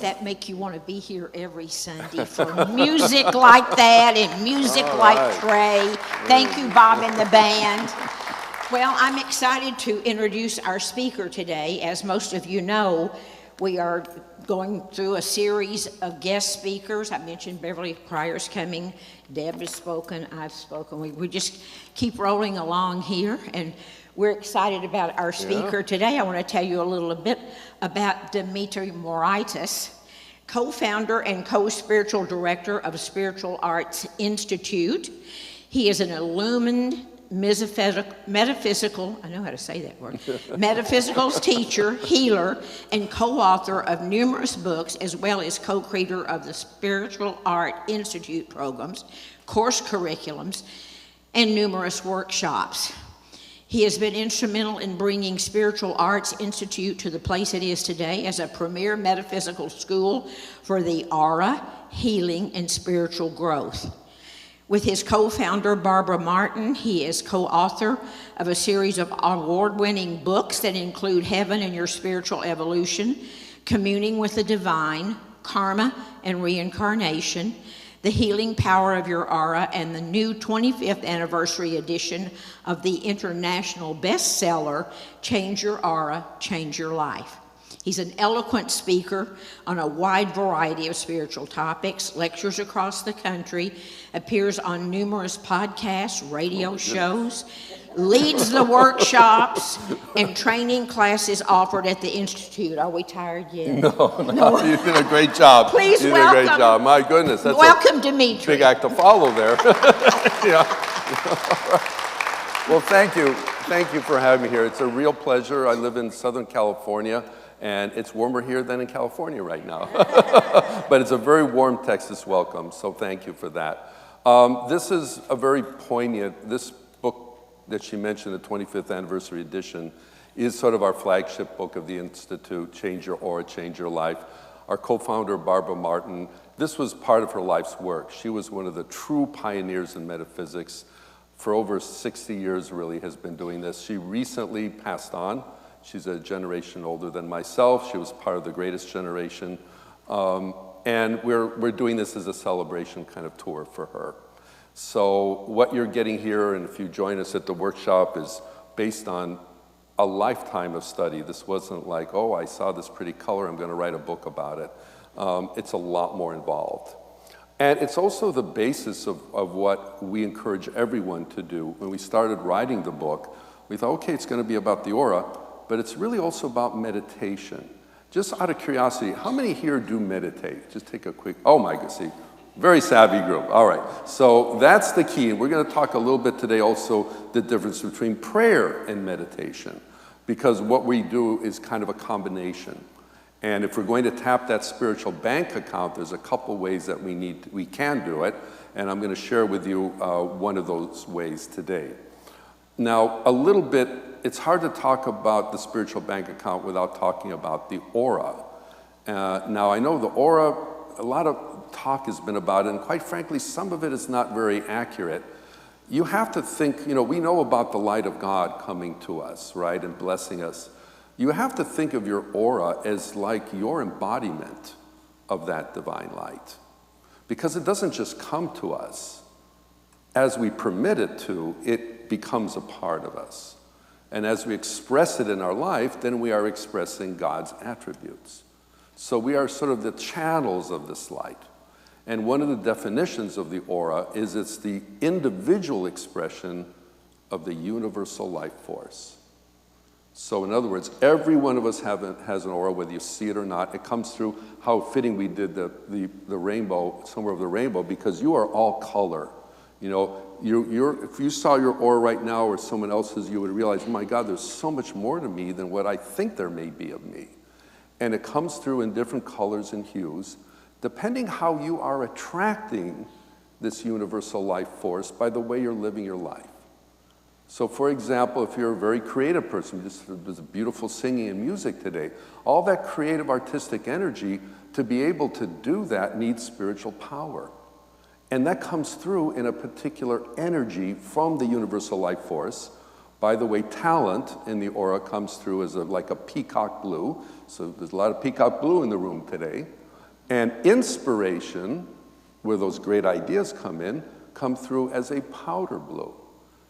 That make you want to be here every Sunday for music like that and music like Trey. Thank you, Bob and the band. Well, I'm excited to introduce our speaker today. As most of you know, we are going through a series of guest speakers. I mentioned Beverly Pryor's coming, Deb has spoken, I've spoken. We just keep rolling along here, and we're excited about our speaker today. I want to tell you a little bit about Dimitri Moraitis, co-founder and co-spiritual director of Spiritual Arts Institute. He is an illumined metaphysical, I know how to say that word, metaphysics teacher, healer, and co-author of numerous books, as well as co-creator of the Spiritual Art Institute programs, course curriculums, and numerous workshops. He has been instrumental in bringing Spiritual Arts Institute to the place it is today as a premier metaphysical school for the aura, healing, and spiritual growth. With his co-founder, Barbara Martin, he is co-author of a series of award-winning books that include Heaven and Your Spiritual Evolution, Communing with the Divine, Karma and Reincarnation, The Healing Power of Your Aura, and the new 25th anniversary edition of the international bestseller, Change Your Aura, Change Your Life. He's an eloquent speaker on a wide variety of spiritual topics, lectures across the country, appears on numerous podcasts, radio shows, leads the workshops and training classes offered at the Institute. Are we tired yet? No, you did a great job. Please you welcome. You did a great job. My goodness, that's welcome, Dimitri. Big act to follow there. Yeah. Well, thank you. Thank you for having me here. It's a real pleasure. I live in Southern California, and it's warmer here than in California right now. But it's a very warm Texas welcome, so thank you for that. This is a very poignant, this book that she mentioned, the 25th anniversary edition, is sort of our flagship book of the Institute, Change Your Aura, Change Your Life. Our co-founder, Barbara Martin, this was part of her life's work. She was one of the true pioneers in metaphysics. For over 60 years, really, has been doing this. She recently passed on. She's a generation older than myself. She was part of the greatest generation. And we're doing this as a celebration kind of tour for her. So what you're getting here, and if you join us at the workshop, is based on a lifetime of study. This wasn't like, oh, I saw this pretty color, I'm going to write a book about it. It's a lot more involved. And it's also the basis of what we encourage everyone to do. When we started writing the book, we thought, okay, it's going to be about the aura, but it's really also about meditation. Just out of curiosity, how many here do meditate? Just take a quick, oh my God, see, very savvy group. All right, so that's the key. And we're going to talk a little bit today also the difference between prayer and meditation, because what we do is kind of a combination. And if we're going to tap that spiritual bank account, there's a couple ways that we can do it, and I'm going to share with you one of those ways today. Now, a little bit, it's hard to talk about the spiritual bank account without talking about the aura. Now, I know the aura, a lot of talk has been about it, and quite frankly, some of it is not very accurate. You have to think, you know, we know about the light of God coming to us, right, and blessing us. You have to think of your aura as like your embodiment of that divine light, because it doesn't just come to us. As we permit it to, it becomes a part of us. And as we express it in our life, then we are expressing God's attributes. So we are sort of the channels of this light. And one of the definitions of the aura is it's the individual expression of the universal life force. So in other words, every one of us has an aura, whether you see it or not. It comes through how fitting we did the rainbow, somewhere of the rainbow, because you are all color. You know, if you saw your aura right now or someone else's, you would realize, oh my God, there's so much more to me than what I think there may be of me. And it comes through in different colors and hues, depending how you are attracting this universal life force by the way you're living your life. So for example, if you're a very creative person, there's a beautiful singing and music today, all that creative artistic energy, to be able to do that needs spiritual power. And that comes through in a particular energy from the universal life force. By the way, talent in the aura comes through as like a peacock blue. So there's a lot of peacock blue in the room today. And inspiration, where those great ideas come through as a powder blue.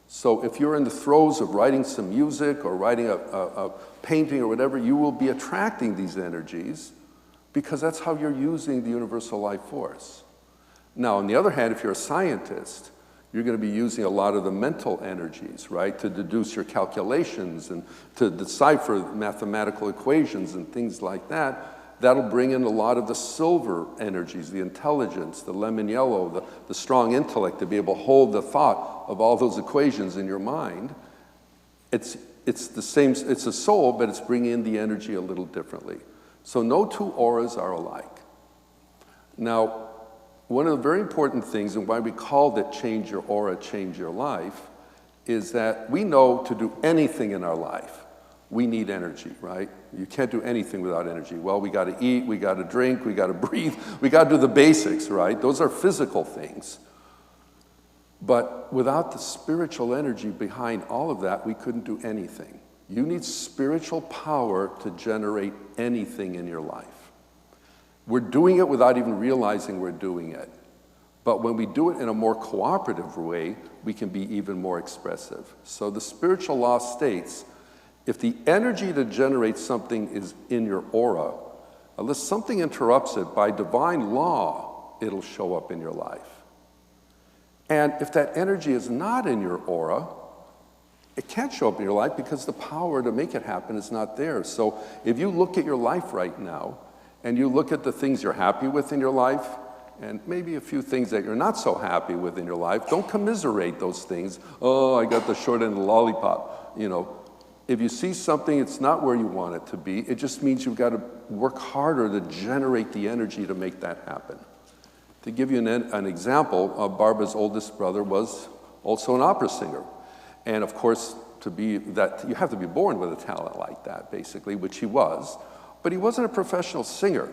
So if you're in the throes of writing some music or writing a painting or whatever, you will be attracting these energies because that's how you're using the universal life force. Now, on the other hand, if you're a scientist, you're going to be using a lot of the mental energies, right, to deduce your calculations and to decipher mathematical equations and things like that. That'll bring in a lot of the silver energies, the intelligence, the lemon yellow, the strong intellect to be able to hold the thought of all those equations in your mind. It's the same, it's a soul, but it's bringing in the energy a little differently. So no two auras are alike. Now, one of the very important things, and why we called it Change Your Aura, Change Your Life, is that we know to do anything in our life, we need energy, right? You can't do anything without energy. Well, we got to eat, we got to drink, we got to breathe, we got to do the basics, right? Those are physical things. But without the spiritual energy behind all of that, we couldn't do anything. You need spiritual power to generate anything in your life. We're doing it without even realizing we're doing it. But when we do it in a more cooperative way, we can be even more expressive. So the spiritual law states, if the energy to generate something is in your aura, unless something interrupts it, by divine law, it'll show up in your life. And if that energy is not in your aura, it can't show up in your life because the power to make it happen is not there. So if you look at your life right now, and you look at the things you're happy with in your life, and maybe a few things that you're not so happy with in your life, don't commiserate those things. Oh, I got the short end of the lollipop. You know, if you see something, it's not where you want it to be. It just means you've got to work harder to generate the energy to make that happen. To give you an example, Barbara's oldest brother was also an opera singer. And of course, to be that, you have to be born with a talent like that, basically, which he was. But he wasn't a professional singer,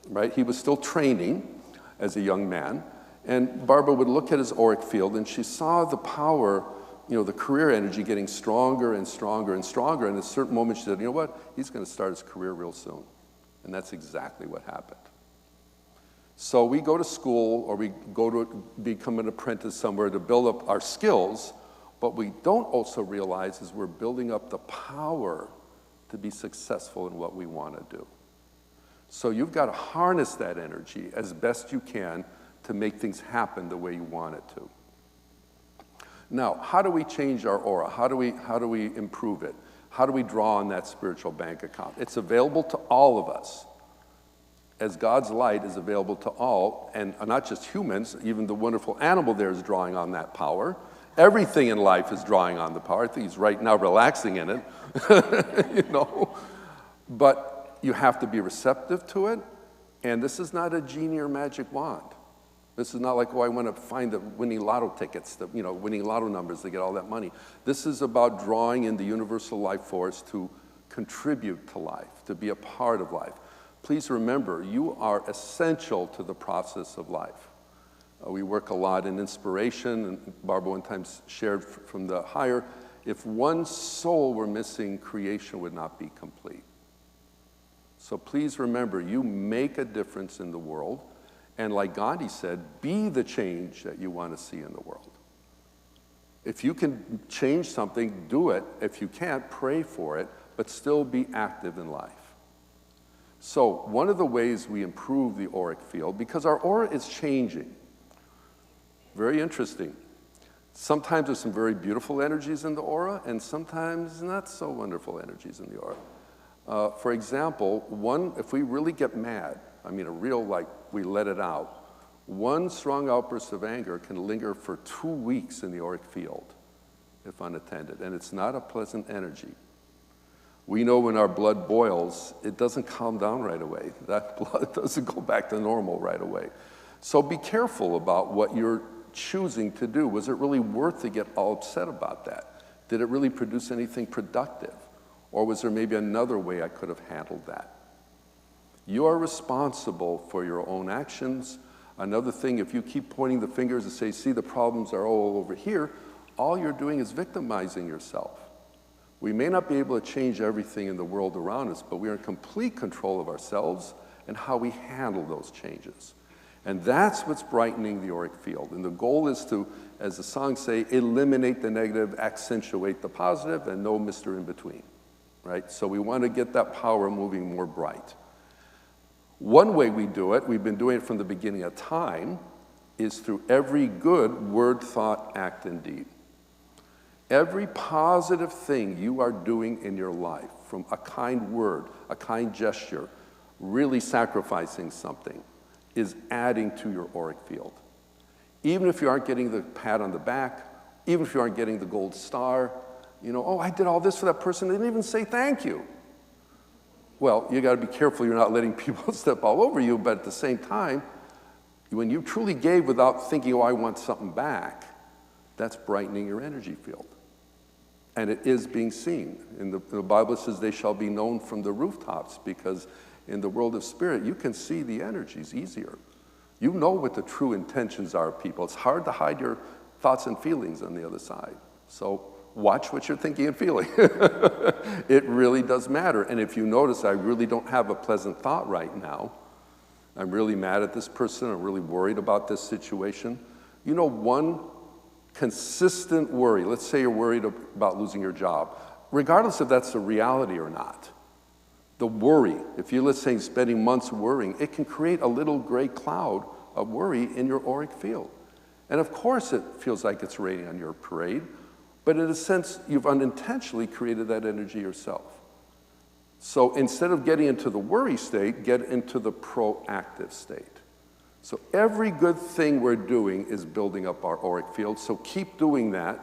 right? He was still training as a young man. And Barbara would look at his auric field, and she saw the power, you know, the career energy getting stronger and stronger and stronger. And at a certain moment, she said, you know what? He's going to start his career real soon. And that's exactly what happened. So we go to school, or we go to become an apprentice somewhere to build up our skills. What we don't also realize is we're building up the power to be successful in what we want to do. So you've got to harness that energy as best you can to make things happen the way you want it to. Now, how do we change our aura? How do we improve it? How do we draw on that spiritual bank account? It's available to all of us, as God's light is available to all, and not just humans, even the wonderful animal there is drawing on that power. Everything in life is drawing on the power. I think he's right now relaxing in it, you know. But you have to be receptive to it. And this is not a genie or magic wand. This is not like, oh, I want to find the winning lotto tickets, the, you know, winning lotto numbers to get all that money. This is about drawing in the universal life force to contribute to life, to be a part of life. Please remember, you are essential to the process of life. We work a lot in inspiration, and Barbara one time shared from the higher, if one soul were missing, creation would not be complete. So please remember, you make a difference in the world, and like Gandhi said, be the change that you want to see in the world. If you can change something, do it. If you can't, pray for it, but still be active in life. So one of the ways we improve the auric field, because our aura is changing. Very interesting. Sometimes there's some very beautiful energies in the aura, and sometimes not so wonderful energies in the aura. For example, if we really get mad, I mean a real, like, we let it out, one strong outburst of anger can linger for 2 weeks in the auric field if unattended, and it's not a pleasant energy. We know when our blood boils, it doesn't calm down right away. That blood doesn't go back to normal right away. So be careful about what you're choosing to do. Was it really worth to get all upset about that? Did it really produce anything productive? Or was there maybe another way I could have handled that? You are responsible for your own actions. Another thing, if you keep pointing the fingers and say, see, the problems are all over here, all you're doing is victimizing yourself. We may not be able to change everything in the world around us, but we are in complete control of ourselves and how we handle those changes. And that's what's brightening the auric field. And the goal is to, as the songs say, eliminate the negative, accentuate the positive, and no Mr. in between, right? So we want to get that power moving more bright. One way we do it, we've been doing it from the beginning of time, is through every good word, thought, act, and deed. Every positive thing you are doing in your life, from a kind word, a kind gesture, really sacrificing something, is adding to your auric field. Even if you aren't getting the pat on the back, even if you aren't getting the gold star, oh, I did all this for that person, they didn't even say thank you. Well, you gotta be careful you're not letting people step all over you, but at the same time, when you truly gave without thinking, oh, I want something back, that's brightening your energy field. And it is being seen. In the Bible it says they shall be known from the rooftops, because in the world of spirit, you can see the energies easier. You know what the true intentions are of people. It's hard to hide your thoughts and feelings on the other side. So watch what you're thinking and feeling. It really does matter. And if you notice, I really don't have a pleasant thought right now. I'm really mad at this person. I'm really worried about this situation. One consistent worry, let's say you're worried about losing your job, regardless if that's a reality or not. The worry, if you're, let's say, spending months worrying, it can create a little gray cloud of worry in your auric field. And of course it feels like it's raining on your parade, but in a sense, you've unintentionally created that energy yourself. So instead of getting into the worry state, get into the proactive state. So every good thing we're doing is building up our auric field, so keep doing that,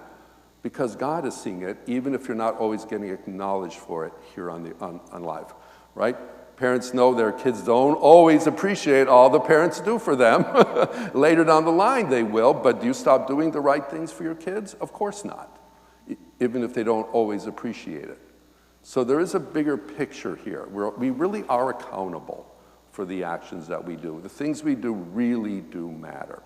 because God is seeing it, even if you're not always getting acknowledged for it here on live, right? Parents know their kids don't always appreciate all the parents do for them. Later down the line they will, but do you stop doing the right things for your kids? Of course not, even if they don't always appreciate it. So there is a bigger picture here. We really are accountable for the actions that we do. The things we do really do matter.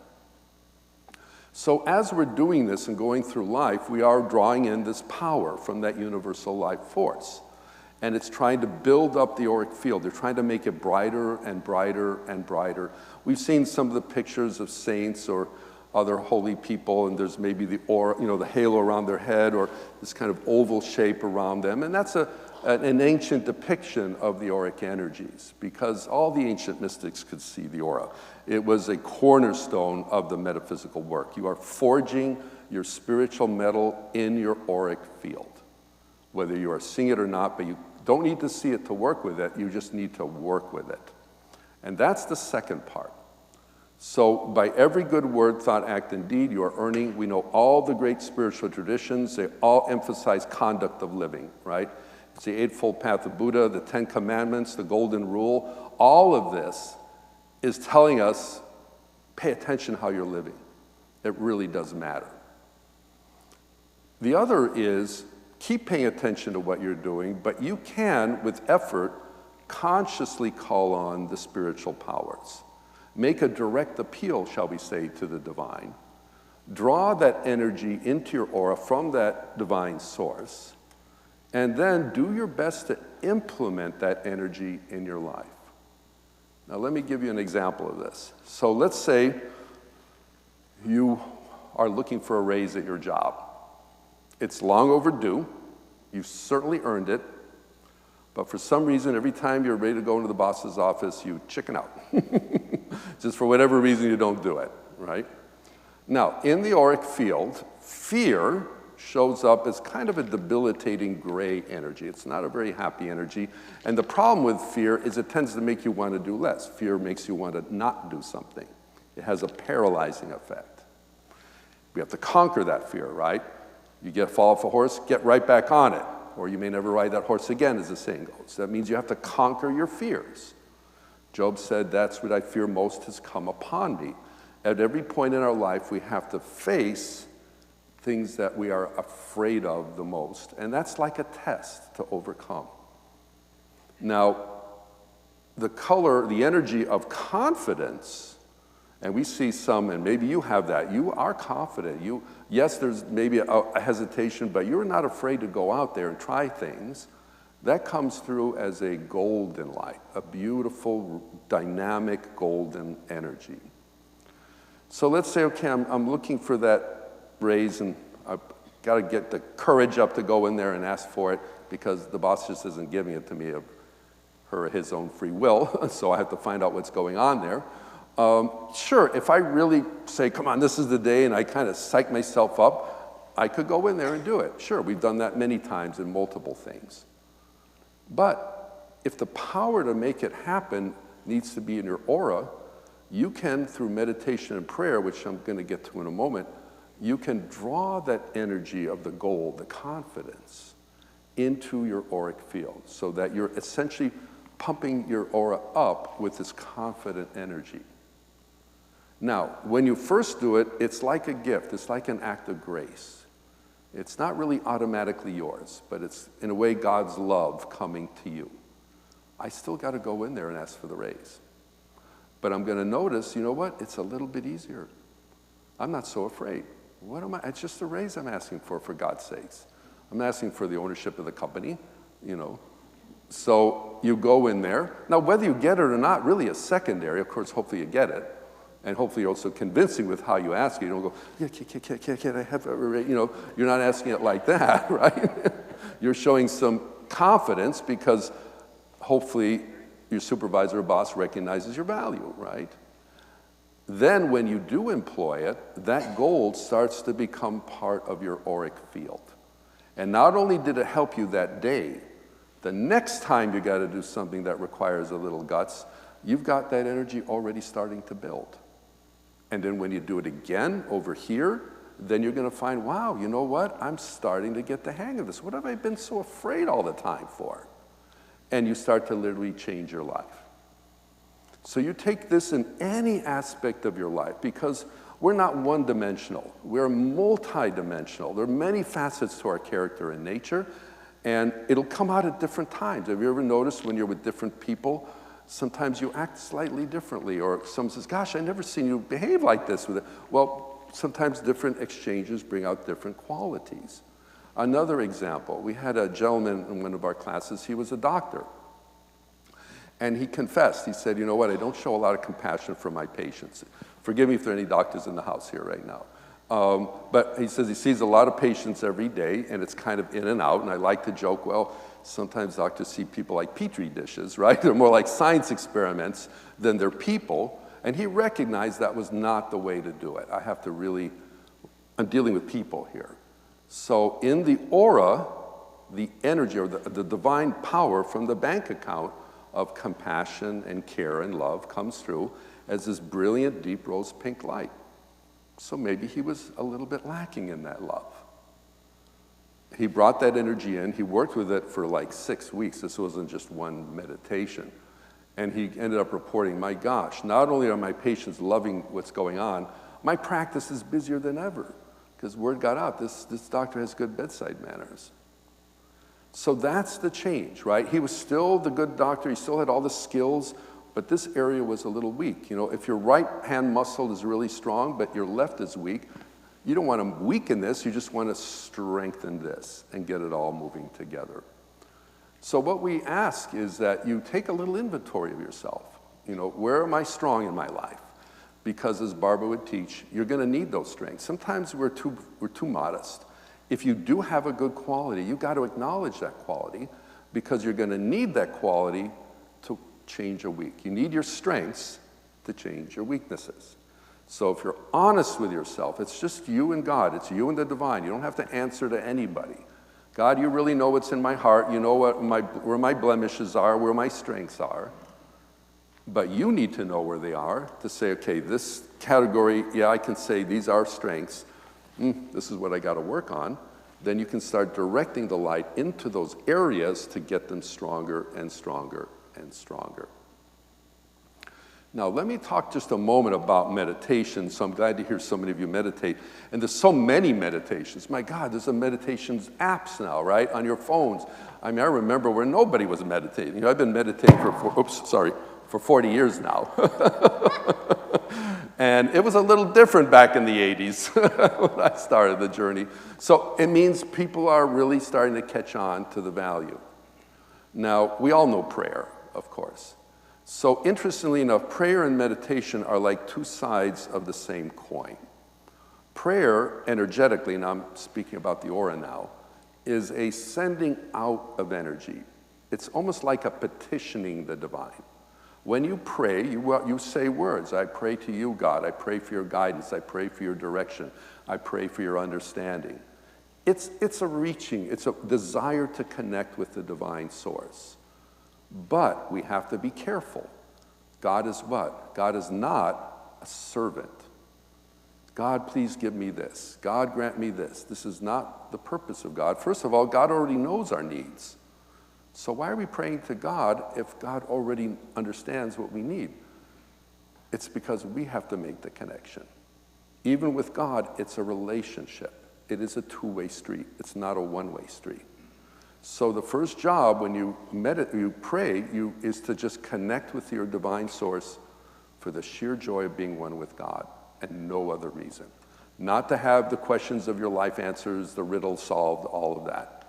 So as we're doing this and going through life, we are drawing in this power from that universal life force. And it's trying to build up the auric field. They're trying to make it brighter and brighter and brighter. We've seen some of the pictures of saints or other holy people, and there's maybe the aura, the halo around their head, or this kind of oval shape around them. And that's an ancient depiction of the auric energies, because all the ancient mystics could see the aura. It was a cornerstone of the metaphysical work. You are forging your spiritual metal in your auric field, whether you are seeing it or not, but you don't need to see it to work with it, you just need to work with it. And that's the second part. So by every good word, thought, act, and deed you are earning. We know all the great spiritual traditions, they all emphasize conduct of living, right? It's the Eightfold Path of Buddha, the 10 Commandments, the Golden Rule. All of this is telling us, pay attention how you're living. It really does matter. The other is, keep paying attention to what you're doing, but you can, with effort, consciously call on the spiritual powers. Make a direct appeal, shall we say, to the divine. Draw that energy into your aura from that divine source, and then do your best to implement that energy in your life. Now let me give you an example of this. So let's say you are looking for a raise at your job. It's long overdue. You've certainly earned it. But for some reason, every time you're ready to go into the boss's office, you chicken out. Just for whatever reason, you don't do it, right? Now, in the auric field, fear shows up as kind of a debilitating gray energy. It's not a very happy energy. And the problem with fear is it tends to make you want to do less. Fear makes you want to not do something. It has a paralyzing effect. We have to conquer that fear, right? You fall off a horse, get right back on it. Or you may never ride that horse again, as the saying goes. That means you have to conquer your fears. Job said, that's what I fear most has come upon me. At every point in our life, we have to face things that we are afraid of the most. And that's like a test to overcome. Now, the energy of confidence, and we see some, and maybe you have that, you are confident. Yes, there's maybe a hesitation, but you're not afraid to go out there and try things. that comes through as a golden light, a beautiful, dynamic golden energy. So let's say, okay, I'm looking for that raise, and I've got to get the courage up to go in there and ask for it, because the boss just isn't giving it to me of her or his own free will, so I have to find out what's going on there. Sure, if I really say, come on, this is the day, and I kind of psych myself up, I could go in there and do it. Sure, we've done that many times in multiple things. But if the power to make it happen needs to be in your aura, you can, through meditation and prayer, which I'm going to get to in a moment, you can draw that energy of the gold, the confidence, into your auric field, so that you're essentially pumping your aura up with this confident energy. Now, when you first do it, it's like a gift. It's like an act of grace. It's not really automatically yours, but it's, in a way, God's love coming to you. I still got to go in there and ask for the raise. But I'm going to notice, you know what? It's a little bit easier. I'm not so afraid. What am I? It's just a raise I'm asking for God's sakes. I'm asking for the ownership of the company, you know. So you go in there. Now, whether you get it or not really is secondary. Of course, hopefully you get it. And hopefully you're also convincing with how you ask it. You don't go, yeah, can I have a raise? You know, you're not asking it like that, right? You're showing some confidence because hopefully your supervisor or boss recognizes your value, right? Then when you do employ it, that gold starts to become part of your auric field. And not only did it help you that day, the next time you got to do something that requires a little guts, you've got that energy already starting to build. And then when you do it again over here, then you're going to find, wow, you know what? I'm starting to get the hang of this. What have I been so afraid all the time for? And you start to literally change your life. So you take this in any aspect of your life, because we're not one-dimensional. We're multi-dimensional. There are many facets to our character and nature, and it'll come out at different times. Have you ever noticed when you're with different people, sometimes you act slightly differently, or someone says, gosh, I've never seen you behave like this with it. Well, sometimes different exchanges bring out different qualities. Another example, we had a gentleman in one of our classes, he was a doctor. And he confessed, he said, you know what, I don't show a lot of compassion for my patients. Forgive me if there are any doctors in the house here right now. But he says he sees a lot of patients every day, and it's kind of in and out, and I like to joke, well, sometimes doctors see people like petri dishes, right? They're more like science experiments than they're people. And he recognized that was not the way to do it. I have to really, I'm dealing with people here. So in the aura, the energy or the divine power from the bank account of compassion and care and love comes through as this brilliant, deep rose pink light. So maybe he was a little bit lacking in that love. He brought that energy in. He worked with it for like 6 weeks. This wasn't just one meditation. And he ended up reporting, my gosh, not only are my patients loving what's going on, my practice is busier than ever. Because word got out, this doctor has good bedside manners. So that's the change, right? He was still the good doctor. He still had all the skills, but this area was a little weak. You know, if your right hand muscle is really strong, but your left is weak, you don't want to weaken this. You just want to strengthen this and get it all moving together. So what we ask is that you take a little inventory of yourself. You know, where am I strong in my life? Because as Barbara would teach, you're going to need those strengths. Sometimes we're too modest. If you do have a good quality, you've got to acknowledge that quality, because you're going to need that quality to change a weak. You need your strengths to change your weaknesses. So if you're honest with yourself, it's just you and God. It's you and the divine. You don't have to answer to anybody. God, you really know what's in my heart. You know where my blemishes are, where my strengths are. But you need to know where they are to say, okay, this category, yeah, I can say these are strengths. This is what I got to work on. Then you can start directing the light into those areas to get them stronger and stronger and stronger. Now, let me talk just a moment about meditation. So I'm glad to hear so many of you meditate. And there's so many meditations. My God, there's a meditations apps now, right, on your phones. I mean, I remember where nobody was meditating. You know, I've been meditating for 40 years now. And it was a little different back in the 80s when I started the journey. So it means people are really starting to catch on to the value. Now, we all know prayer, of course. So interestingly enough, prayer and meditation are like two sides of the same coin. Prayer, energetically, and I'm speaking about the aura now, is a sending out of energy. It's almost like a petitioning the divine. When you pray, you say words. I pray to you, God. I pray for your guidance. I pray for your direction. I pray for your understanding. It's a reaching, it's a desire to connect with the divine source. But we have to be careful. God is what? God is not a servant. God, please give me this. God, grant me this. This is not the purpose of God. First of all, God already knows our needs. So why are we praying to God if God already understands what we need? It's because we have to make the connection. Even with God, it's a relationship. It is a two-way street. It's not a one-way street. So the first job when you pray, is to just connect with your divine source for the sheer joy of being one with God and no other reason. Not to have the questions of your life answers, the riddle solved, all of that.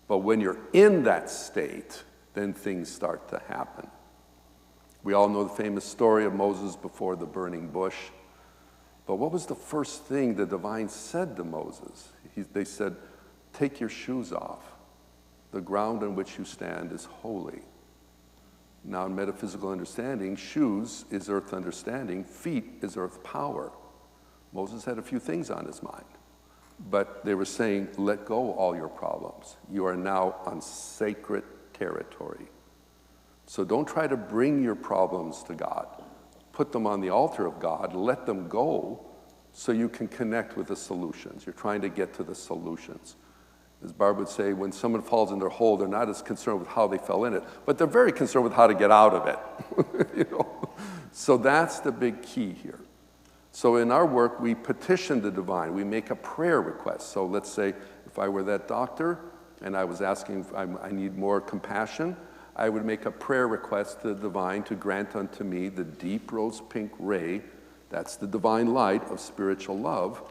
But when you're in that state, then things start to happen. We all know the famous story of Moses before the burning bush. But what was the first thing the divine said to Moses? They said, take your shoes off. The ground on which you stand is holy. Now, in metaphysical understanding, shoes is earth understanding, feet is earth power. Moses had a few things on his mind, but they were saying, let go all your problems. You are now on sacred territory. So don't try to bring your problems to God. Put them on the altar of God, let them go so you can connect with the solutions. You're trying to get to the solutions. As Barb would say, when someone falls in their hole, they're not as concerned with how they fell in it, but they're very concerned with how to get out of it. So that's the big key here. So in our work, we petition the divine. We make a prayer request. So let's say if I were that doctor and I was asking if I need more compassion, I would make a prayer request to the divine to grant unto me the deep rose pink ray, that's the divine light of spiritual love,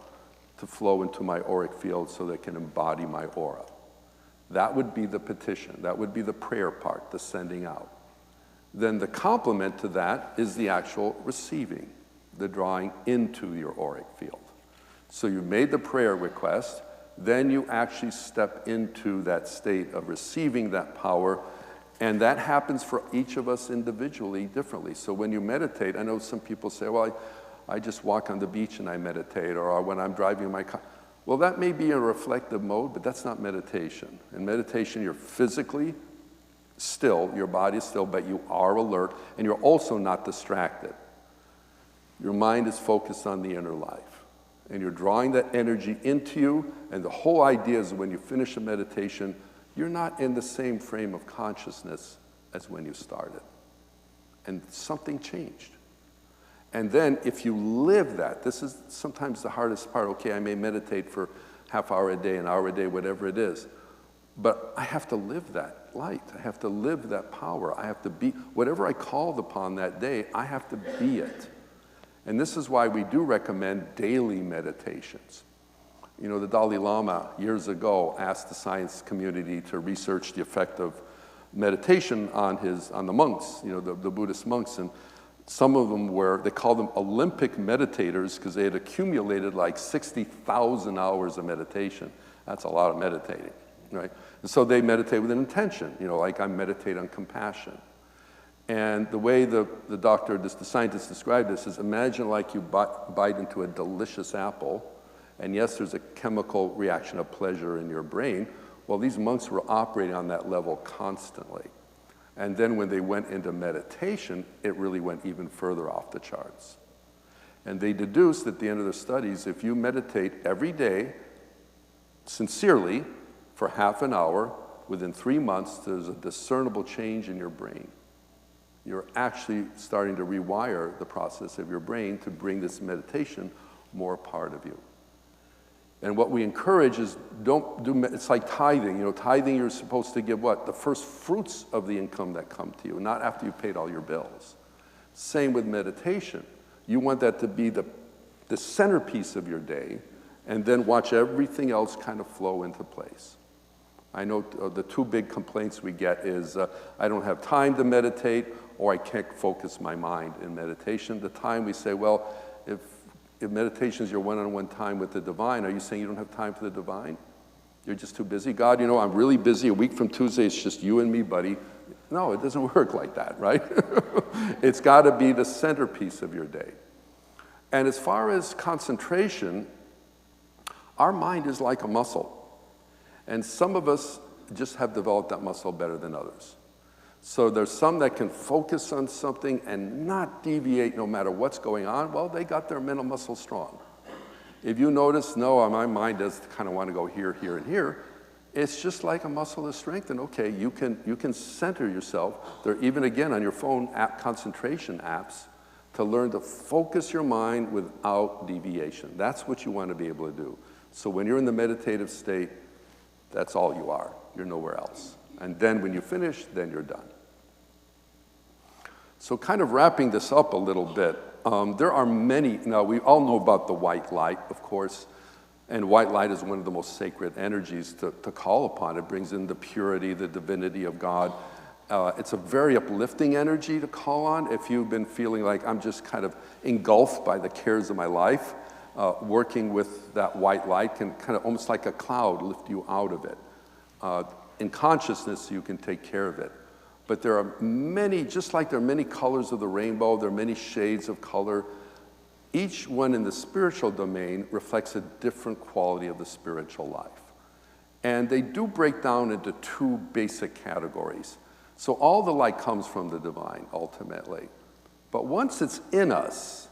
to flow into my auric field so they can embody my aura. That would be the petition. That would be the prayer part, the sending out. Then the complement to that is the actual receiving, the drawing into your auric field. So you made the prayer request, then you actually step into that state of receiving that power, and that happens for each of us individually differently. So when you meditate, I know some people say, well, I just walk on the beach and I meditate, or when I'm driving my car. Well, that may be a reflective mode, but that's not meditation. In meditation, you're physically still, your body is still, but you are alert, and you're also not distracted. Your mind is focused on the inner life, and you're drawing that energy into you, and the whole idea is when you finish a meditation, you're not in the same frame of consciousness as when you started. And something changed. And then if you live that, this is sometimes the hardest part. Okay, I may meditate for half hour a day, an hour a day, whatever it is. But I have to live that light. I have to live that power. I have to be, whatever I called upon that day, I have to be it. And this is why we do recommend daily meditations. You know, the Dalai Lama years ago asked the science community to research the effect of meditation on the monks, you know, the Buddhist monks. And some of them they called them Olympic meditators because they had accumulated like 60,000 hours of meditation. That's a lot of meditating, right? And so they meditate with an intention, you know, like I meditate on compassion. And the way the scientist described this is imagine like you bite into a delicious apple, and yes, there's a chemical reaction of pleasure in your brain. Well, these monks were operating on that level constantly. And then when they went into meditation, it really went even further off the charts. And they deduced at the end of their studies, if you meditate every day, sincerely, for half an hour, within 3 months, there's a discernible change in your brain. You're actually starting to rewire the process of your brain to bring this meditation more a part of you. And what we encourage is it's like tithing. You know, tithing, you're supposed to give what? The first fruits of the income that come to you, not after you've paid all your bills. Same with meditation. You want that to be the centerpiece of your day, and then watch everything else kind of flow into place. I know the two big complaints we get is I don't have time to meditate, or I can't focus my mind in meditation. The time we say, well, if meditation is your one-on-one time with the divine, are you saying you don't have time for the divine? You're just too busy? God, you know, I'm really busy. A week from Tuesday, it's just you and me, buddy. No, it doesn't work like that, right? It's got to be the centerpiece of your day. And as far as concentration, our mind is like a muscle. And some of us just have developed that muscle better than others. So there's some that can focus on something and not deviate no matter what's going on. Well, they got their mental muscle strong. If you notice, no, my mind does kind of want to go here, here, and here, it's just like a muscle is strengthened. Okay, you can center yourself. There are even, again, on your phone, concentration apps to learn to focus your mind without deviation. That's what you want to be able to do. So when you're in the meditative state, that's all you are. You're nowhere else. And then when you finish, then you're done. So kind of wrapping this up a little bit, there are many, now we all know about the white light, of course, and white light is one of the most sacred energies to call upon. It brings in the purity, the divinity of God. It's a very uplifting energy to call on. If you've been feeling like I'm just kind of engulfed by the cares of my life, working with that white light can kind of almost like a cloud lift you out of it. In consciousness, you can take care of it. But there are many, just like there are many colors of the rainbow, there are many shades of color. Each one in the spiritual domain reflects a different quality of the spiritual life. And they do break down into two basic categories. So all the light comes from the divine, ultimately. But once it's in us,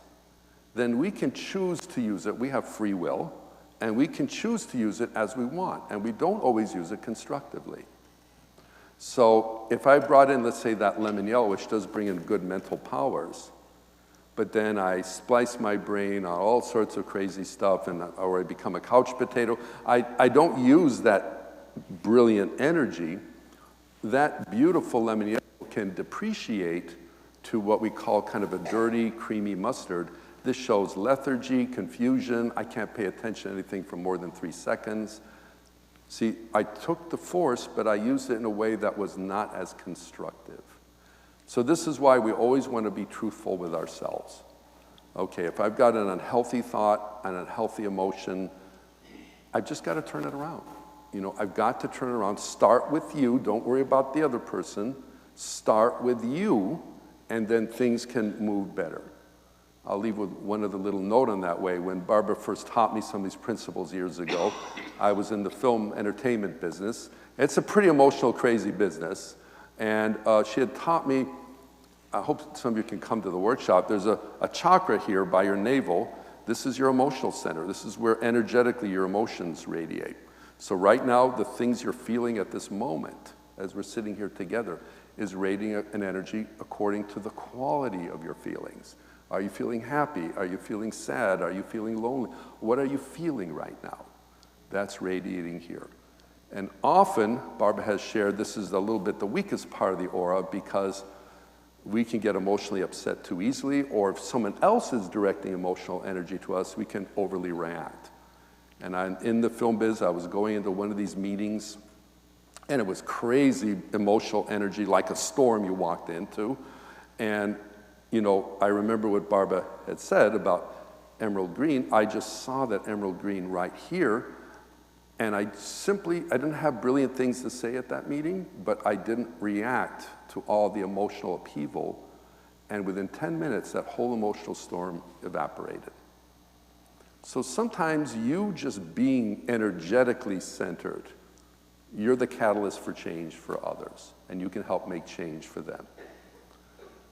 then we can choose to use it. We have free will, and we can choose to use it as we want, and we don't always use it constructively. So if I brought in, let's say, that lemon yellow, which does bring in good mental powers, but then I splice my brain on all sorts of crazy stuff, or I become a couch potato, I don't use that brilliant energy. That beautiful lemon yellow can depreciate to what we call kind of a dirty, creamy mustard. This shows lethargy, confusion. I can't pay attention to anything for more than 3 seconds. See, I took the force, but I used it in a way that was not as constructive. So this is why we always want to be truthful with ourselves. Okay, if I've got an unhealthy thought, an unhealthy emotion, I've just got to turn it around. You know, I've got to turn it around. Start with you. Don't worry about the other person. Start with you, and then things can move better. I'll leave with one other little note on that way. When Barbara first taught me some of these principles years ago, I was in the film entertainment business. It's a pretty emotional, crazy business. And she had taught me, I hope some of you can come to the workshop, there's a chakra here by your navel. This is your emotional center. This is where energetically your emotions radiate. So right now, the things you're feeling at this moment, as we're sitting here together, is radiating an energy according to the quality of your feelings. Are you feeling happy? Are you feeling sad? Are you feeling lonely? What are you feeling right now? That's radiating here. And often, Barbara has shared, this is a little bit the weakest part of the aura because we can get emotionally upset too easily, or if someone else is directing emotional energy to us, we can overly react. And I'm in the film biz, I was going into one of these meetings, and it was crazy emotional energy, like a storm you walked into. And you know, I remember what Barbara had said about emerald green. I just saw that emerald green right here, and I didn't have brilliant things to say at that meeting, but I didn't react to all the emotional upheaval, and within 10 minutes, that whole emotional storm evaporated. So sometimes you just being energetically centered, you're the catalyst for change for others, and you can help make change for them.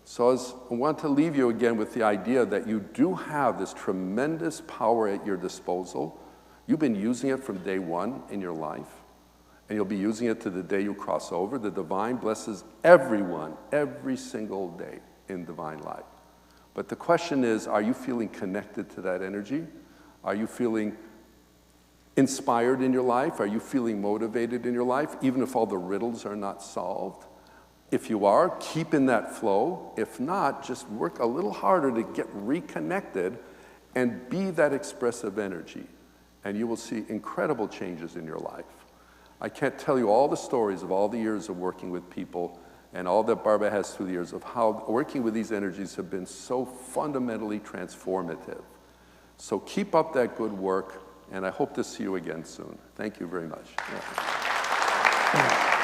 So I want to leave you again with the idea that you do have this tremendous power at your disposal. You've been using it from day one in your life, and you'll be using it to the day you cross over. The divine blesses everyone every single day in divine light. But the question is, are you feeling connected to that energy? Are you feeling inspired in your life? Are you feeling motivated in your life, even if all the riddles are not solved? If you are, keep in that flow. If not, just work a little harder to get reconnected and be that expressive energy. And you will see incredible changes in your life. I can't tell you all the stories of all the years of working with people and all that Barbara has through the years of how working with these energies have been so fundamentally transformative. So keep up that good work, and I hope to see you again soon. Thank you very much. Yeah.